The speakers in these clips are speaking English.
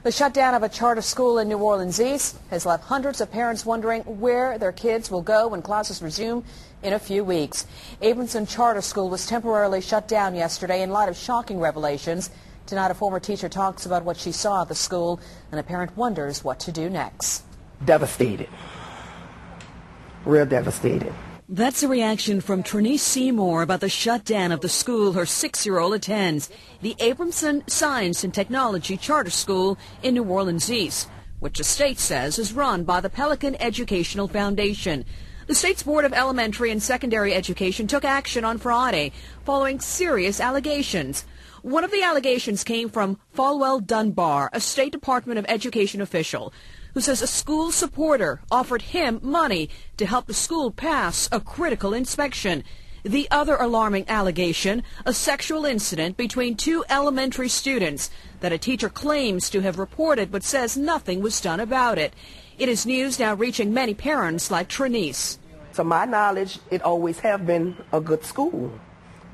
The shutdown of a charter school in New Orleans East has left hundreds of parents wondering where their kids will go when classes resume in a few weeks. Abranson Charter School was temporarily shut down yesterday in light of shocking revelations. Tonight, a former teacher talks about what she saw at the school, and a parent wonders what to do next. Devastated. Real devastated. That's a reaction from Trinice Seymour about the shutdown of the school her 6-year-old attends, the Abranson Science and Technology Charter School in New Orleans East, which the state says is run by the Pelican Educational Foundation. The state's Board of Elementary and Secondary Education took action on Friday following serious allegations. One of the allegations came from Falwell Dunbar, a State Department of Education official, who says a school supporter offered him money to help the school pass a critical inspection. The other alarming allegation, a sexual incident between two elementary students that a teacher claims to have reported but says nothing was done about it. It is news now reaching many parents like Trinice. To my knowledge, it always have been a good school.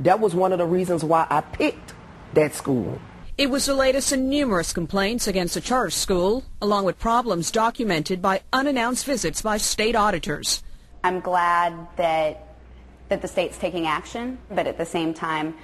That was one of the reasons why I picked that school. It was the latest in numerous complaints against the charter school, along with problems documented by unannounced visits by state auditors. I'm glad that the state's taking action, but at the same time,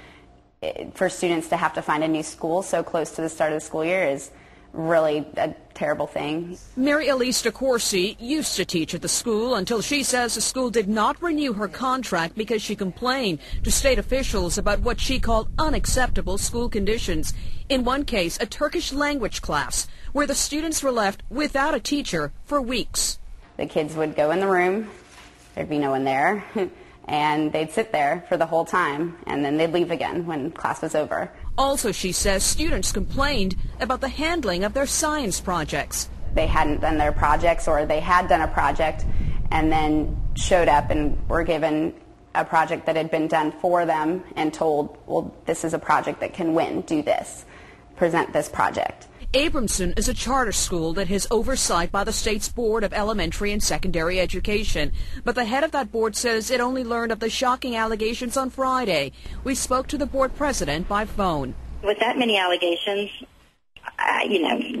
for students to have to find a new school so close to the start of the school year is really a terrible thing. Mary Elise DeCourcy used to teach at the school until she says the school did not renew her contract because she complained to state officials about what she called unacceptable school conditions. In one case, a Turkish language class where the students were left without a teacher for weeks. The kids would go in the room, there'd be no one there, and they'd sit there for the whole time, and then they'd leave again when class was over. Also, she says, students complained about the handling of their science projects. They hadn't done their projects, or they had done a project and then showed up and were given a project that had been done for them and told, well, this is a project that can win, do this, present this project. Abranson is a charter school that has oversight by the state's Board of Elementary and Secondary Education. But the head of that board says it only learned of the shocking allegations on Friday. We spoke to the board president by phone. With that many allegations,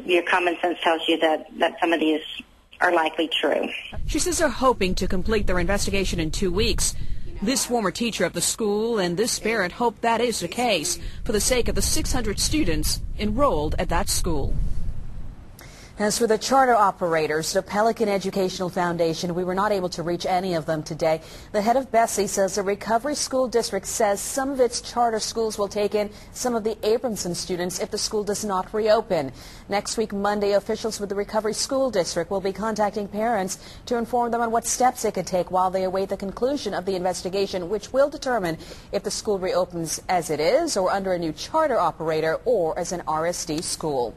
your common sense tells you that some of these are likely true. She says they're hoping to complete their investigation in 2 weeks. This former teacher of the school and this parent hope that is the case for the sake of the 600 students enrolled at that school. As for the charter operators, the Pelican Educational Foundation, we were not able to reach any of them today. The head of Bessie says the Recovery School District says some of its charter schools will take in some of the Abranson students if the school does not reopen. Next week, Monday, officials with the Recovery School District will be contacting parents to inform them on what steps they could take while they await the conclusion of the investigation, which will determine if the school reopens as it is or under a new charter operator or as an RSD school.